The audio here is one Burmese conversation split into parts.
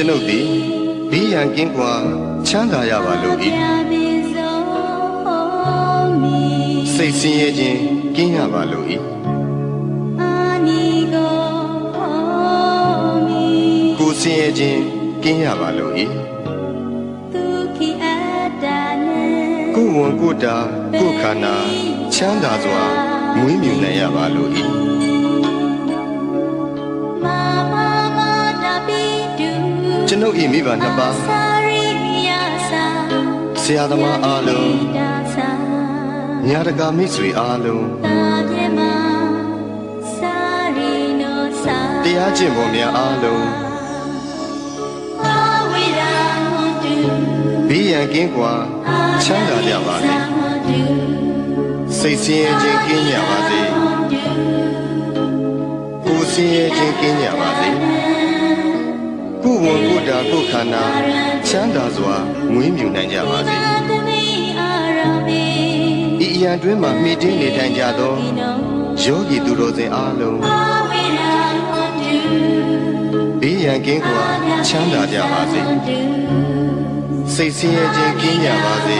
ကျွန်ုပ်သည်ဘေးရန်ကင်းကွာချမ်းသာရပါလို့၏စိတ်ဆင်းရဲခြင်းကင်းရပါလို့၏ကိုယ်ဆင်းရဲခြင်းကင်းရပါလို့၏ကိုယ်ဝန်ကိုယ်တာကိုယ်ခန္ဓာချမ်းသာစွာမွေးမြူနိုင်ရပါလို့၏ကျွန်ုပ်၏မိဘနှစ်ပါးဆရာသမားအားလုံးညာတကာမိတ်ဆွေအားလုံးတရားကျင့်ပုံများအားလုံးဘေးရန်ကင်းကွာချမ်းသာကြပါစေစိတ်ဆင်းရဲခြင်းကင်းကြပါစေကိုယ်ဆင်းရဲခြင်းကင်းကြပါစေကိုယ်ဝန်ကိုယ်တာကိုယ်ခန္ဓာချမ်းသာစွာမွေးမြူနိုင်ကြပါစေဤအရာတွင်မှမိတင်းနေထိုင်ကြသောယောဂီသူတော်စင်အားလုံးဘေးရန်ကင်းကွာချမ်းသာကြပါစေစိတ်ဆင်းရဲခြင်းကင်းကြပါစေ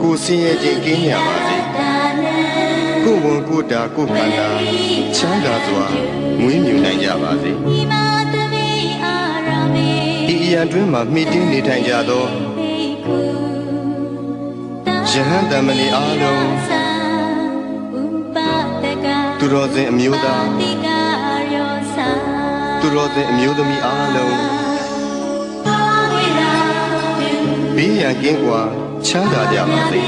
ကိုယ်ဆင်းရဲခြင်းကင်းကြပါစေကိုယ်ဝန်ကိုယ်တာကိုယ်ခန္ဓာချမ်းသာစွာမွေးမြူနိုင်ကြပါစေဤအရာတွင်မှမိတင်းနေထိုင်ကြသောယဟန်တမဏေအားလုံးသူတော်စင်အမျိုးသားသူတော်စင်အမျိုးသမီးအားလုံးဘေးရန်ကင်းကွာချမ်းသာကြပါစေ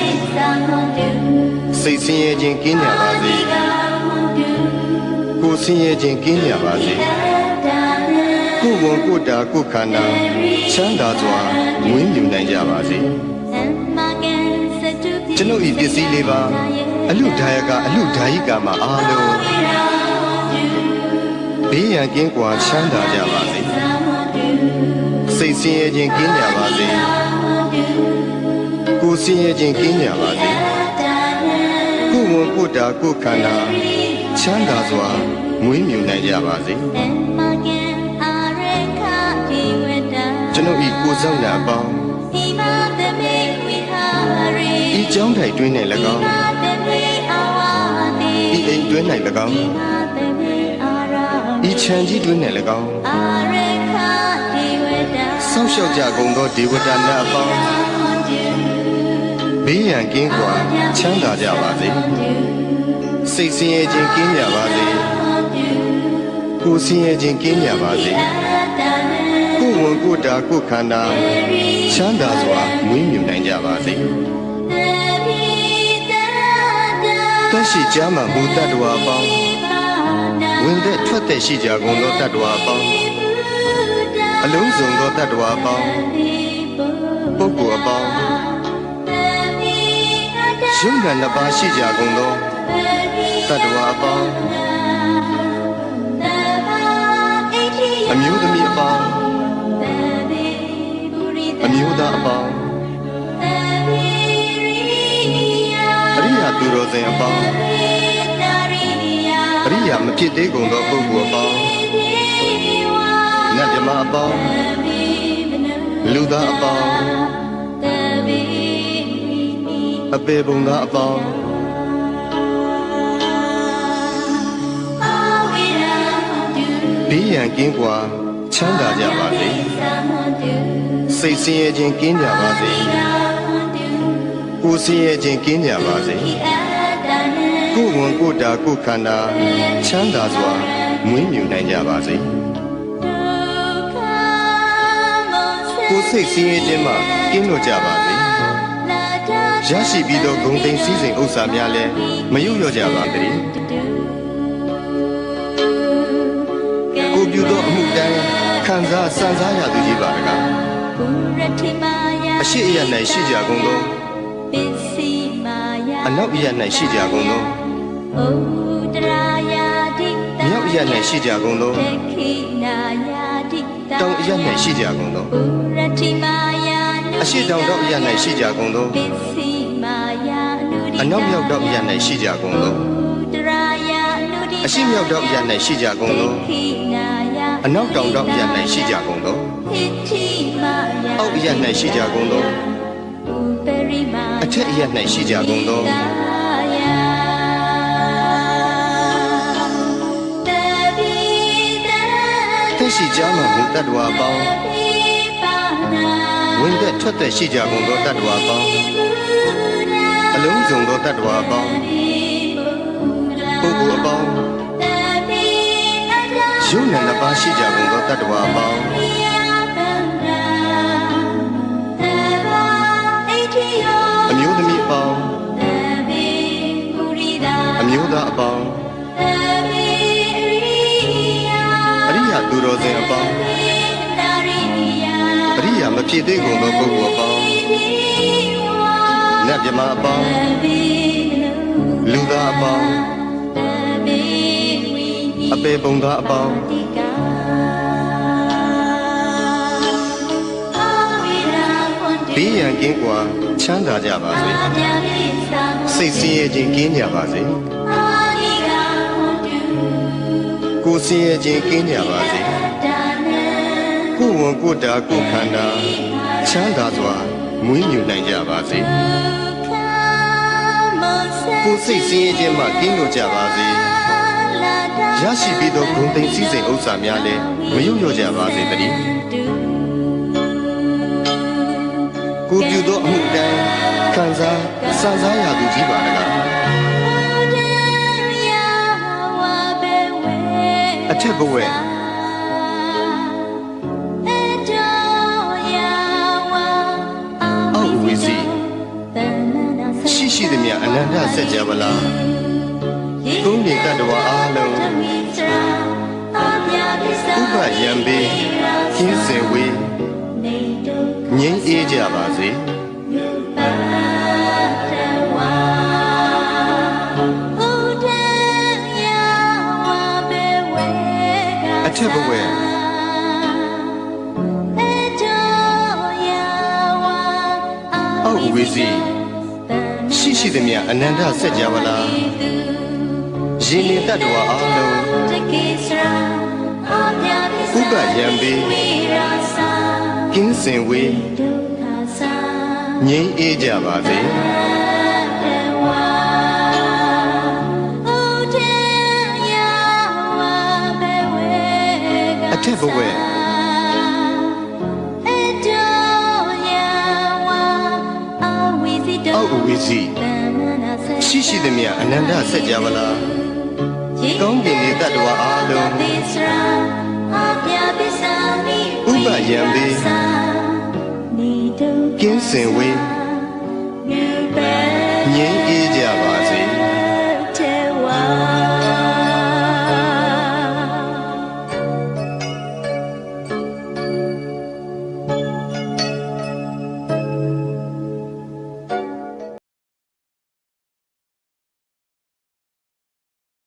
စိတ်ဆင်းရဲခြင်းကင်းကြပါစေကိုယ်ဆင်းရဲခြင်းကင်းကြပါစေကိုယ်ဝန်ကိုယ်တာကိုယ်ခန္ဓာချမ်းသာစွာမွေးမြူနိုင်ကြပါစေကျွန်ုပ်ဤပစ္စည်းလေးပါအလူဒါယကအလူဒါယိကာမှာအားလုံးဘေးရန်ကင်းကွာချမ်းသာကြပါစေစိတ်ဆင်းရဲခြင်းကင်းကြပါစေကိုယ်ဆင်းရဲခြင်းကင်းကြပါစေကိုယ်ဝန်ကိုယ်တာကိုယ်ခန္ဓာချမ်းသာစွာမွေးမြူနိုင်ကြပါစေကျွန်ုပ်ဤကိုယ်ဆောင်ရာအပေါင်းဤကျောင်းထိုင်တွင်၌၎င်းဤအိမ်တွင်၌၎င်းဤခြံကြီးတွင်၌၎င်းဆောက်ရှောက်ကြကုန်သောဒေဝတာများအပေါင်းဘေးရန်ကင်းကွာချမ်းသာကြပါစေစိတ်ဆင်းရဲခြင်းကင်းကြပါစေကိုယ်ဆင်းရဲခြင်းကင်းကြပါစေကိုယ်ဝန်ကိုယ်တာကိုယ်ခန္ဓာချမ်းသာစွာမွေးမြူနိုင်ကြပါစေတရှိကြမှာမူတ္တဝါအပေါင်းဝင်တဲ့ထွက်တဲ့ရှိကြကုန်သောတ္တဝါအပေါင်းအလုံးစုံသောတ္တဝါအပေါင်းပုဂ္ဂိုလ်အပေါင်းယုံနာနှစ်ပါးရှိကြကုန်သောတတ္တဝါအပေါင်းအမျိုးသမီးအပေါင်းအမျိုးသားအပေါင်းအရိယာသူတော်စင်အပေါင်းအရိယာမဖြစ်သေးကုန်သောပုဂ္ဂိုလ်အပေါင်းနတ်မြမအပေါင်းလူသားအပေါင်းအပေပုံသားအပေါင်းဘေးရန်ကင်းကွာချမ်းသာကြပါစေစိတ်ဆင်းရဲခြင်းကင်းကြပါစေကိုယ်ဆင်းရဲခြင်းကင်းကြပါစေကိုယ်ဝန်ကိုယ်တာကိုယ်ခန္ဓာချမ်းသာစွာမွေးမြူနိုင်ကြပါစေကိုယ်စိတ်ဆင်းရဲခြင်းမှကင်းလွတ်ကြပါစေရရှိပြီးသောဂုဏ်သိမ်းစည်းစိမ်ဥစ္စာများလည်းမယုတ်လျော့ကြပါစေကိုပြုသောအမှုတိုင်းခံစားစံစားရသူကြီးပါတကားအရှိအယ၌ရှိကြကုန်သောအနောက်အယ၌ရှိကြကုန်သောမြောက်အယ၌ရှိကြကုန်သောတောင်အယ၌ရှိကြကုန်သောအရှိတောင်တောင်အယ၌ရှိကြကုန်သောအနောက်မြောက်တောင်အယ၌ရှိကြကုန်သောအရှိမြောက်တောင်အယ၌ရှိကြကုန်သော အနောက်တောင်တောင်ရ၌ရှိကြကုန်သောအောက်ရ၌ရှိကြကုန်သောအထက်ရ၌ရှိကြကုန်သောသက်ရှိကြမှမူတတ္တဝါပေါင်းဝင်သက်ထွက်သက်ရှိကြကုန်သောတတ္တဝါပေါင်းအလုံးစုံသောတတ္တဝါပေါင်းပုဂ္ဂိုလ်အပေါင်းယုံနာနှစ်ပါးရှိကြကုန်သောတတ္တဝါပေါင်းအမျိုးသမီးအပေါင်းအမျိုးသားအပေါင်းအရိယာသူတော်စင်အပေါင်းအရိယာမဖြစ်သေးကုန်သောပုဂ္ဂိုလ်အပေါင်းနတ်မြမအပေါင်းလူသားအပေါင်းအပေပုံသားအပေါင်းဘေးရန်ကင်းကွာချမ်းသာကြပါစေစိတ်ဆင်းရဲခြင်းကင်းကြပါစေကိုယ်ဆင်းရဲခြင်းကင်းကြပါစေကိုယ်ဝန်ကိုယ်တာကိုယ်ခန္ဓာချမ်းသာစွာမွေးမြူနိုင်ကြပါစေကိုယ်စိတ်ဆင်းရဲခြင်းမှကင်းလို့ကြပါစေရရှိပြီးသောဂုဏ်သိမ်းစည်းစိမ်ဥစ္စာများလည်းမယုံလျော့ကြပါစေတည်းကိုပြုသောအမှုတိုင်းခံစားစံစားရသူကြီးပါတကားအထက်ဘဝအောက်ဝီစီရှိသည်များအနန္တစัจ java လာသုံးနေတတ္တဝါအားလုံးဥပယံပေကင်းစင်ဝေးငြိမ်းအေးကြပါစေအထက်ဘဝအောက်ဝီစီရှိသည်များအနန္တစัจ java လာရေနေတတ္တဝါအားလုံးဥပယံပေကင်းစင်ဝေးငြိမ်းအေးကြပါစေအထက်ဘဝအောက်ဝီစီရှိသည်များအနန္တစัจ java လာကောင်းကင်နေတတ္တဝါအားလုံးဥပယံပေကင်းစင်ဝေးငြိမ်းအေးကြပါ